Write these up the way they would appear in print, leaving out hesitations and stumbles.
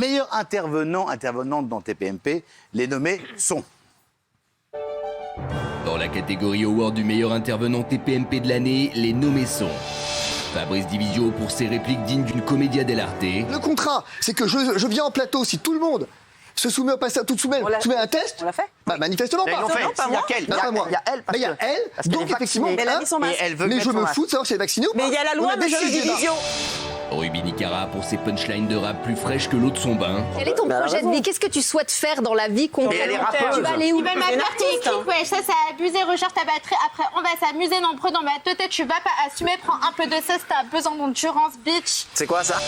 Meilleurs intervenantes dans TPMP, les nommés sont... Dans la catégorie award du meilleur intervenant TPMP de l'année, les nommés sont... Fabrice Divisio pour ses répliques dignes d'une commedia dell'arte. Le contrat, c'est que je viens en plateau, si tout le monde se soumet au passage, soumet à un test. On l'a fait. Bah, manifestement pas. Non, pas moi. Il y a elle. Il y a elle. Donc effectivement, elle a mis son masque. mais je me fous de savoir si elle est vaccinée ou pas. Mais il y a la loi, monsieur Divisio. Ruby Nicara pour ses punchlines de rap plus fraîches que l'eau de son bain. Quel est ton projet de vie? Qu'est-ce que tu souhaites faire dans la vie concrètement? Tu vas aller où? Ils veulent ma partie équipe, ouais, ça c'est abusé, recharge ta batterie, après on va s'amuser nombreux dans ma tête, tu vas pas assumer, prends un peu de ça si t'as besoin d'endurance, bitch. C'est quoi ça?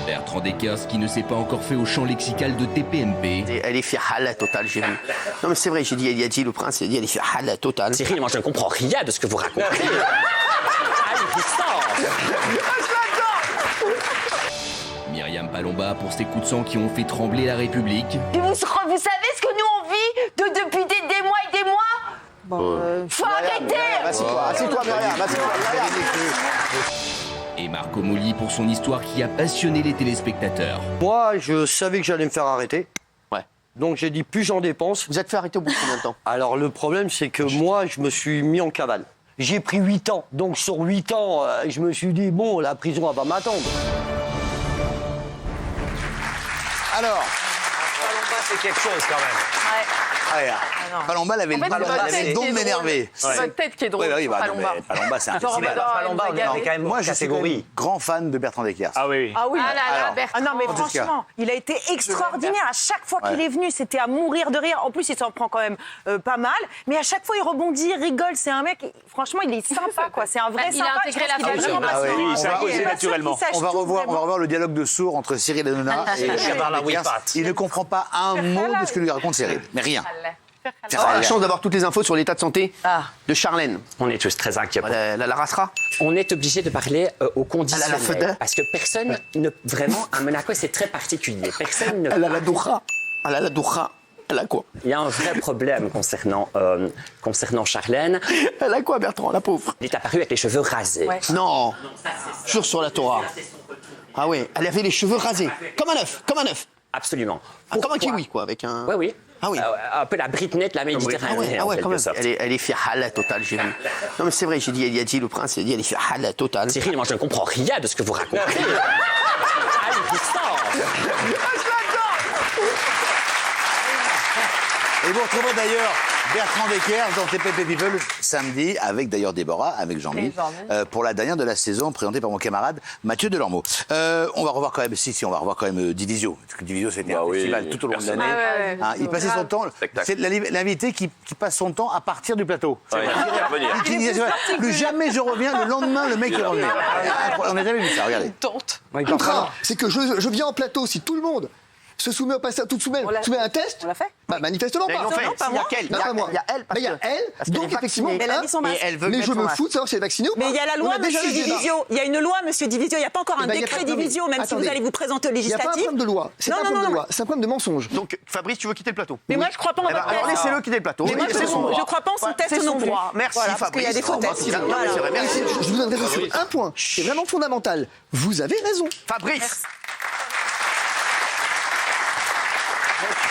Bertrand Dekers qui ne s'est pas encore fait au champ lexical de TPMP. Elle est fihala totale, j'ai vu. Non mais c'est vrai, j'ai dit, il a dit, le prince, il a dit, elle est fihala totale. Cyril, moi je ne comprends rien de ce que vous racontez. Myriam Palomba pour ses coups de sang qui ont fait trembler la République. Et vous savez ce que nous on vit depuis des mois et des mois? Faut arrêter. Assieds-toi, Myriam, assieds-toi, Et Marco Moli pour son histoire qui a passionné les téléspectateurs. Moi, je savais que j'allais me faire arrêter. Ouais. Donc j'ai dit, plus j'en dépense. Vous êtes fait arrêter au bout de combien de temps? Alors le problème, c'est que moi, je me suis mis en cavale. J'ai pris 8 ans. Donc sur 8 ans, je me suis dit, bon, la prison, elle va m'attendre. Alors, Palomba, c'est quelque chose quand même. Palomba, elle avait le don de m'énerver. C'est votre tête qui est drôle. Oui, Palomba. Palomba, c'est un Genre, festival. Palomba, on est quand même Moi, je suis quand même catégorie. grand fan de Bertrand Dekers. Ah oui. Ah oui. Ah là là, Bertrand. Ah non, mais Francisca. franchement, il a été extraordinaire. À chaque fois qu'il est venu, c'était à mourir de rire. En plus, il s'en prend quand même pas mal. Mais à chaque fois, il rebondit, rigole. C'est un mec, franchement, il est sympa, quoi. C'est un vrai Il a sympa. intégré Je pense la qu'il a famille. vraiment Ah oui. pas Oui, ça a causé naturellement. On va revoir le dialogue de sourds entre Cyril Hanouna et Bernard Dekers. Wipat. Il ne comprend pas un mot de ce que lui raconte Cyril. Mais rien. J'ai la chance d'avoir toutes les infos sur l'état de santé de Charlène. On est tous très inquiets. La rassera. On est obligé de parler au conditionnel. Elle a la fedeur. Parce que personne ne... Vraiment, à Monaco, c'est très particulier. Personne ne... Elle a la doura. Elle a la doura. Elle a quoi? Il y a un vrai problème concernant Charlène. Elle a quoi, Bertrand, la pauvre? Elle est apparue avec les cheveux rasés. Ouais. Non. Jure sur la Torah. Ah oui, elle avait les cheveux rasés. Comme un œuf, comme un œuf. Absolument. Ah, comme un Pourquoi? kiwi, quoi, avec un... Oui, oui. Ah oui. Un peu la Britney de la Méditerranée, Ah ouais, en quand quelque même. sorte. Elle est fihala totale, j'ai vu. Non mais c'est vrai, j'ai dit, il a dit, le prince, il a dit, elle est fihala totale. Cyril, moi je ne comprends rien de ce que vous racontez. Et vous retrouverez d'ailleurs Bertrand Dekers dans TPP People samedi, avec d'ailleurs Déborah, avec Jean-Mi, pour la dernière de la saison, présentée par mon camarade Mathieu Delormeau. On va revoir quand même, Divisio. Parce que Divisio, c'était un festival tout au long de l'année. Hein, il passait son temps, c'est l'invité qui passe son temps à partir du plateau. Il disait, plus jamais je reviens, le lendemain, le mec est revenu. On n'a jamais vu ça, regardez. Le contrat, c'est que je viens en plateau, si tout le monde se soumet au passage, soumet à un test. On l'a fait. Bah, manifestement pas. Ils l'ont fait. pas moi. Il y a Pas moi. Il y a elle. Mais il y a elle. Donc effectivement, Elle a mis son masque. mais je me fous de savoir si elle est vaccinée ou pas. Mais il y a la On loi, déjà monsieur eu ce débat. Divisio. Il y a une loi, monsieur Divisio. Il n'y a pas encore un Eh ben, il y a décret pas- Divisio, même si Attendez. vous allez vous présenter au Il n'y a pas un législatif. problème de loi. C'est pas un problème de loi. C'est un problème de mensonge. Donc Fabrice, tu veux quitter le plateau? Mais moi, je crois pas en votre Alors test. laissez-le quitter le plateau. Mais moi, C'est son droit. je crois pas en son test C'est non son plus. droit. Merci Voilà, parce qu'il y a des faux Fabrice. tests. Non, mais c'est vrai, merci. Je vous donne raison sur un point. C'est vraiment fondamental. Vous avez raison. Fabrice.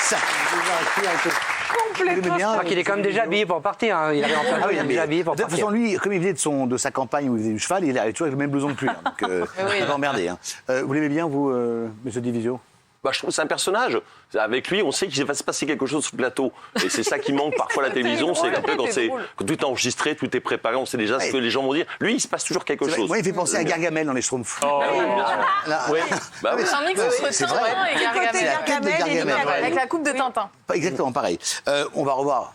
Ça. Complètement. bien. Il est quand même déjà habillé pour partir. Hein. Il avait en Ah oui, mais déjà habillé pour de toute partir. façon, lui, comme il venait de sa campagne où il faisait du cheval, il avait toujours le même blouson de pluie. Hein, donc, il va emmerder. Hein. Vous l'aimez bien, vous, monsieur Divisio? Bah, je trouve que c'est un personnage. Avec lui, on sait qu'il va se passer quelque chose sur le plateau. Et c'est ça qui manque parfois à la télévision, c'est qu'un peu quand tout est enregistré, tout est préparé, on sait déjà ce que les gens vont dire. Lui, il se passe toujours quelque chose. Moi, il fait penser à Gargamel dans les Schtroumpfs. Oh, oui. Bah oui. C'est un mix c'est entre vrai. Tintin et Gargamel. C'est la tête de Gargamel. Avec la coupe de Tintin. Exactement pareil. On va revoir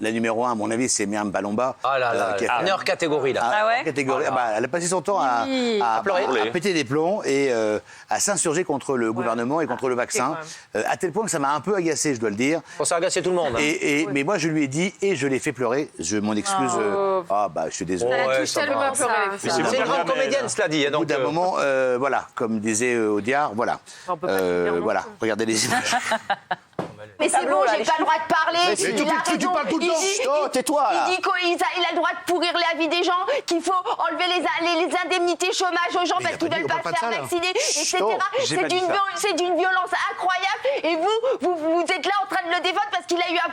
la numéro 1, à mon avis, c'est Myriam Palomba. Ah là là, qui a fait hors catégorie là. Ah ouais. catégorie. Ah bah, elle a passé son temps à péter des plombs et à s'insurger contre le gouvernement et contre le vaccin. À tel point que ça m'a un peu agacé, je dois le dire. Pour ça agacer tout le monde. Mais moi, je lui ai dit et je l'ai fait pleurer. Je m'en excuse. Je suis désolé. Elle a touché, elle veut pas pleurer. C'est une grande comédienne, cela dit. Au bout d'un moment, voilà, comme disait Audiard, voilà. Voilà, regardez les images. Mais c'est bon, j'ai pas le droit de parler. Mais tu parles tout le temps. Oh, tais-toi, là. Il dit qu'il a le droit de pourrir la vie des gens, qu'il faut enlever les indemnités chômage aux gens parce qu'ils veulent pas se faire vacciner, etc. C'est d'une violence incroyable. Et vous êtes là en train de le défendre parce qu'il a eu un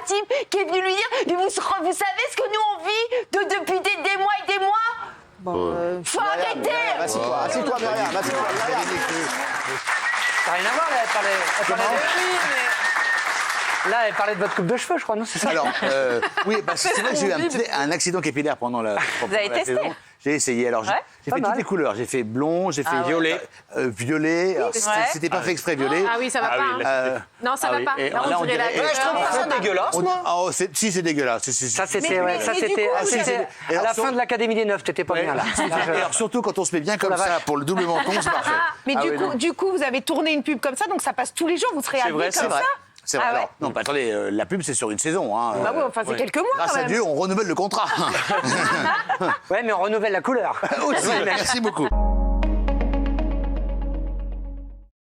type qui est venu lui dire mais vous savez ce que nous on vit depuis des mois et des mois. Faut arrêter. Assieds-toi, Myriam. Ça n'a rien à voir, là, elle parlait de... Là, elle parlait de votre coupe de cheveux, je crois, non? C'est ça? Alors, oui, c'est vrai que j'ai eu un accident capillaire pendant la saison. J'ai essayé. Alors, j'ai fait toutes les couleurs. J'ai fait blond, j'ai fait violet. Violet. Alors, c'était pas fait exprès violet. Ah oui, ça va pas. Non, ça va pas. Et là, on dirait. Je trouve pas ça dégueulasse, moi. Oh, si, c'est dégueulasse. Ça, c'était à la fin de l'Académie des Neufs, t'étais pas bien là. Et alors, surtout quand on se met bien comme ça pour le double menton, c'est parfait. Mais du coup, vous avez tourné une pub comme ça, donc ça passe tous les jours. Vous serez habillés comme ça. C'est vrai. Ah ouais. Alors, non, attendez, la pub, c'est sur une saison. Hein. Bah oui, enfin, c'est quelques mois Grâce quand même. à Dieu, on renouvelle le contrat. Ouais, mais on renouvelle la couleur. Aussi, merci beaucoup.